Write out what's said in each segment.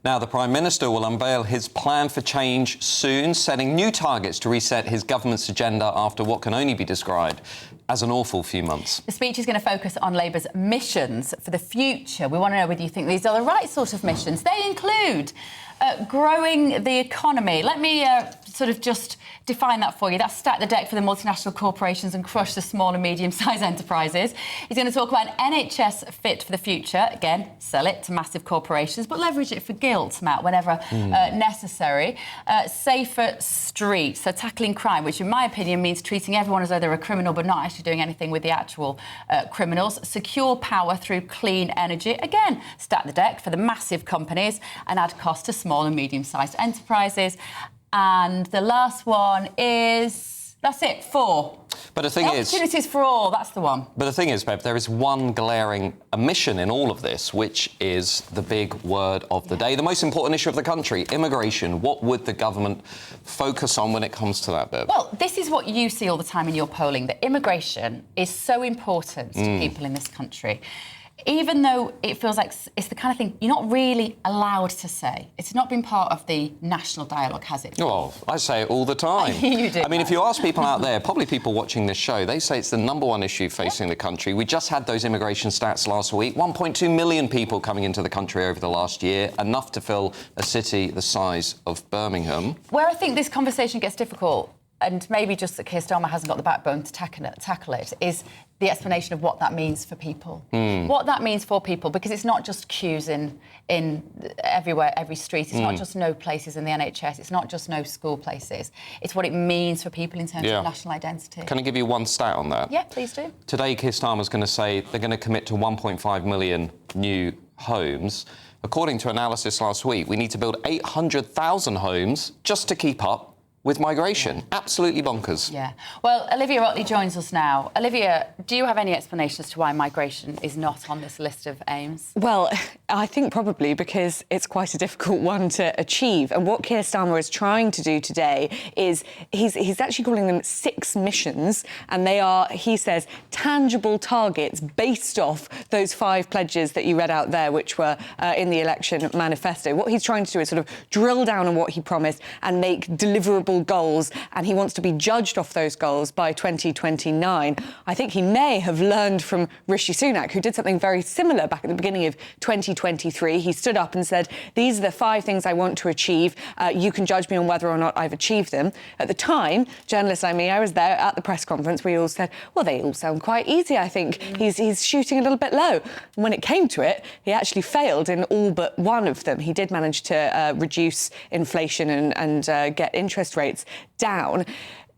Now, the Prime Minister will unveil his plan for change soon, setting new targets to reset his government's agenda after what can only be described as an awful few months. The speech is going to focus on Labour's missions for the future. We want to know whether you think these are the right sort of missions. They include growing the economy. Let me sort of just define that for you. That's stack the deck for the multinational corporations and crush the small and medium-sized enterprises. He's going to talk about an NHS fit for the future. Again, sell it to massive corporations, but leverage it for guilt, Matt, whenever necessary. Safer streets, so tackling crime, which in my opinion means treating everyone as though they're a criminal but not actually doing anything with the actual criminals. Secure power through clean energy. Again, stack the deck for the massive companies and add cost to small and medium-sized enterprises. And the last one is... That's it, 4. But the thing is... Opportunities for all, that's the one. But the thing is, Bev, there is one glaring omission in all of this, which is the big word of the day, the most important issue of the country, immigration. What would the government focus on when it comes to that, Bev? Well, this is what you see all the time in your polling, that immigration is so important to people in this country. Even though it feels like it's the kind of thing you're not really allowed to say. It's not been part of the national dialogue, has it? Well, I say it all the time. You do. I mean, if you ask people out there, probably people watching this show, they say it's the #1 issue facing the country. We just had those immigration stats last week. 1.2 million people coming into the country over the last year, enough to fill a city the size of Birmingham. Where I think this conversation gets difficult, and maybe just that Keir Starmer hasn't got the backbone to tackle it, is the explanation of what that means for people. What that means for people, because it's not just queues in everywhere, every street. It's not just no places in the NHS. It's not just no school places. It's what it means for people in terms of national identity. Can I give you one stat on that? Yeah, please do. Today, Keir Starmer's going to say they're going to commit to 1.5 million new homes. According to analysis last week, we need to build 800,000 homes just to keep up with migration. Absolutely bonkers. Yeah. Well, Olivia Otley joins us now. Olivia, do you have any explanation as to why migration is not on this list of aims? Well, I think probably because it's quite a difficult one to achieve. And what Keir Starmer is trying to do today is he's actually calling them 6 missions, and they are, he says, tangible targets based off those 5 pledges that you read out there, which were in the election manifesto. What he's trying to do is sort of drill down on what he promised and make deliverable goals, and he wants to be judged off those goals by 2029. I think he may have learned from Rishi Sunak, who did something very similar back at the beginning of 2023. He stood up and said, these are the 5 things I want to achieve. You can judge me on whether or not I've achieved them. At the time, journalists like me, I was there at the press conference, we all said, well, they all sound quite easy, I think. He's shooting a little bit low. And when it came to it, he actually failed in all but one of them. He did manage to reduce inflation and get interest rates down.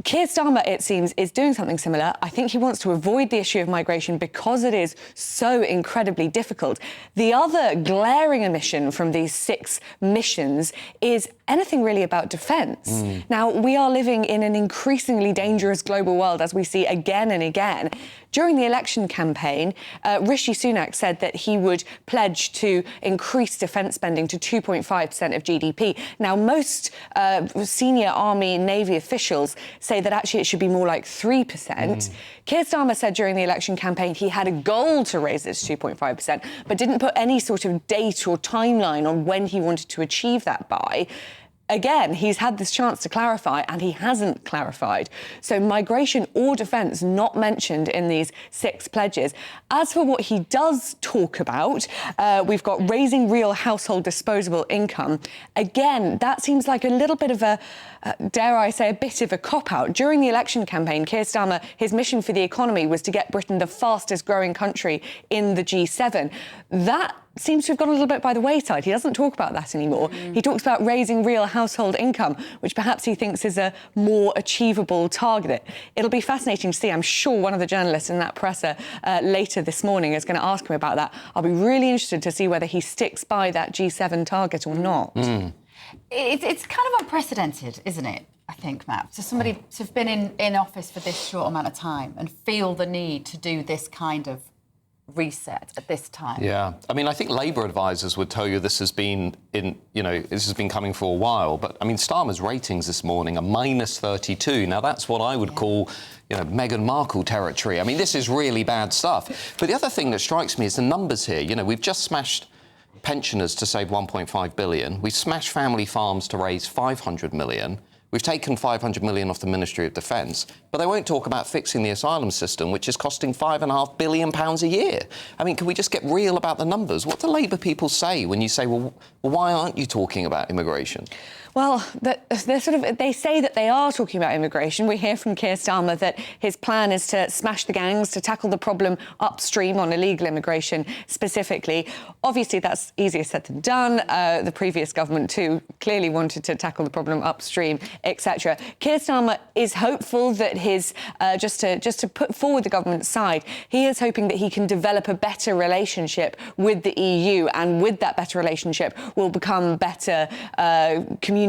Keir Starmer, it seems, is doing something similar. I think he wants to avoid the issue of migration because it is so incredibly difficult. The other glaring omission from these 6 missions is anything really about defence. Now, we are living in an increasingly dangerous global world, as we see again and again. During the election campaign, Rishi Sunak said that he would pledge to increase defence spending to 2.5% of GDP. Now, most senior Army and Navy officials say that actually it should be more like 3%. Keir Starmer said during the election campaign he had a goal to raise it to 2.5%, but didn't put any sort of date or timeline on when he wanted to achieve that by. Again, he's had this chance to clarify, and he hasn't clarified. So migration or defence not mentioned in these 6 pledges. As for what he does talk about, we've got raising real household disposable income. Again, that seems like a little bit of a, dare I say, a bit of a cop-out. During the election campaign, Keir Starmer, his mission for the economy was to get Britain the fastest growing country in the G7. That seems to have gone a little bit by the wayside. He doesn't talk about that anymore. He talks about raising real household income, which perhaps he thinks is a more achievable target. It'll be fascinating to see. I'm sure one of the journalists in that presser later this morning is going to ask him about that. I'll be really interested to see whether he sticks by that G7 target or not. It's kind of unprecedented, isn't it? I think, Matt, so somebody to have been in office for this short amount of time and feel the need to do this kind of reset at this time. Yeah, I mean, I think Labour advisors would tell you this has been this has been coming for a while. But I mean, Starmer's ratings this morning are -32. Now that's what I would call, Meghan Markle territory. I mean, this is really bad stuff. But the other thing that strikes me is the numbers here. We've just smashed pensioners to save 1.5 billion. We've smashed family farms to raise 500 million. We've taken 500 million off the Ministry of Defence, but they won't talk about fixing the asylum system, which is costing £5.5 billion a year. I mean, can we just get real about the numbers? What do Labour people say when you say, well, why aren't you talking about immigration? Well, they say that they are talking about immigration. We hear from Keir Starmer that his plan is to smash the gangs, to tackle the problem upstream on illegal immigration specifically. Obviously, that's easier said than done. The previous government, too, clearly wanted to tackle the problem upstream, etc. Keir Starmer is hopeful that his, just to put forward the government's side, he is hoping that he can develop a better relationship with the EU, and with that better relationship will become better communication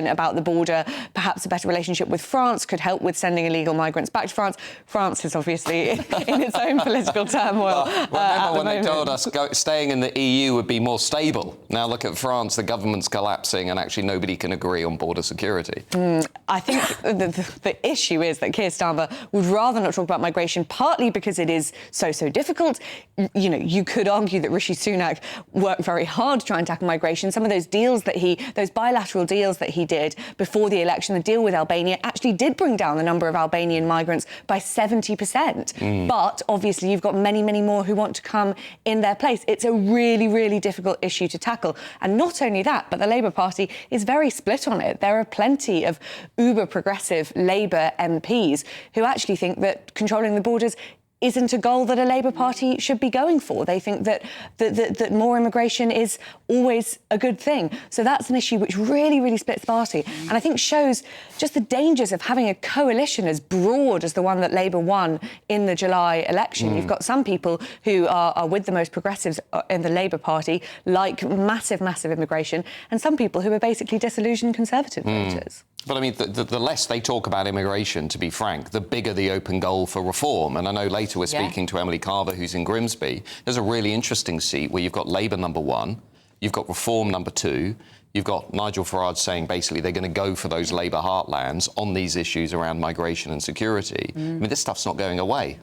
about the border. Perhaps a better relationship with France could help with sending illegal migrants back to France. France is obviously in its own political turmoil. Remember when they told us staying in the EU would be more stable? Now look at France, the government's collapsing and actually nobody can agree on border security. I think the issue is that Keir Starmer would rather not talk about migration, partly because it is so difficult. You know, you could argue that Rishi Sunak worked very hard to try and tackle migration. Some of those deals that those bilateral deals that he did before the election, the deal with Albania, actually did bring down the number of Albanian migrants by 70%. But obviously you've got many more who want to come in their place. It's a really difficult issue to tackle. And not only that, but the Labour Party is very split on it. There are plenty of uber progressive Labour MPs who actually think that controlling the borders isn't a goal that a Labour Party should be going for. They think that more immigration is always a good thing. So that's an issue which really splits the party. And I think shows just the dangers of having a coalition as broad as the one that Labour won in the July election. You've got some people who are with the most progressives in the Labour Party, like massive immigration, and some people who are basically disillusioned Conservative voters. But I mean, the less they talk about immigration, to be frank, the bigger the open goal for reform. And I know later we're speaking to Emily Carver, who's in Grimsby. There's a really interesting seat where you've got Labour number 1, you've got Reform number 2, you've got Nigel Farage saying basically they're going to go for those Labour heartlands on these issues around migration and security. I mean, this stuff's not going away.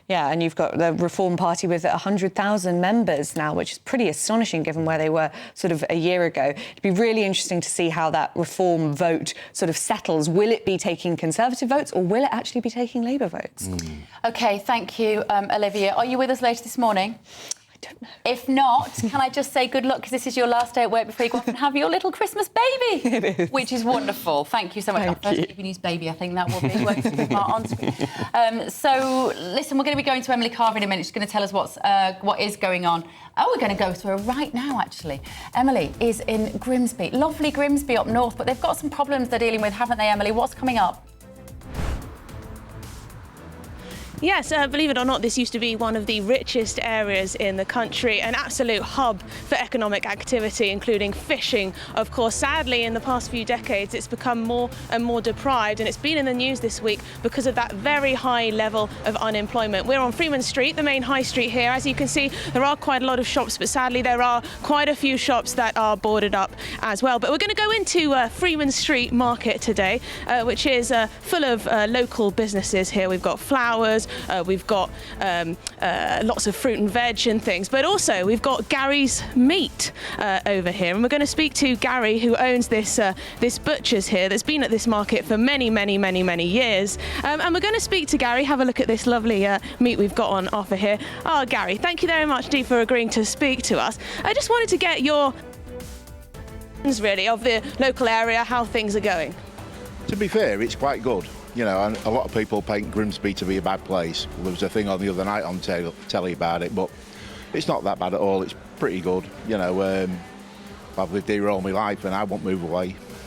Yeah, and you've got the Reform Party with 100,000 members now, which is pretty astonishing given where they were sort of a year ago. It'd be really interesting to see how that Reform vote sort of settles. Will it be taking Conservative votes or will it actually be taking Labour votes? OK, thank you, Olivia. Are you with us later this morning? Don't know. If not, can I just say good luck, because this is your last day at work before you go off and have your little Christmas baby. It is. Which is wonderful. Thank you so much. Thank Our you. first TV News baby, I think that will be working on screen. So, listen, we're going to be going to Emily Carver in a minute. She's going to tell us what is going on. Oh, we're going to go to her right now, actually. Emily is in Grimsby. Lovely Grimsby up north, but they've got some problems they're dealing with, haven't they, Emily? What's coming up? Yes, believe it or not, this used to be one of the richest areas in the country, an absolute hub for economic activity, including fishing. Of course, sadly, in the past few decades, it's become more and more deprived, and it's been in the news this week because of that very high level of unemployment. We're on Freeman Street, the main high street here. As you can see, there are quite a lot of shops, but sadly, there are quite a few shops that are boarded up as well. But we're going to go into Freeman Street Market today, which is full of local businesses here. We've got flowers, we've got lots of fruit and veg and things, but also we've got Gary's Meat over here, and we're going to speak to Gary, who owns this butcher's here that's been at this market for many years, and we're going to speak to Gary, have a look at this lovely meat we've got on offer here. Oh, Gary, thank you very much, Dee, for agreeing to speak to us. I just wanted to get your really of the local area, how things are going. To be fair, it's quite good. You know, and a lot of people paint Grimsby to be a bad place. There was a thing on the other night on telly about it, but it's not that bad at all. It's pretty good. You know, I've lived here all my life and I won't move away.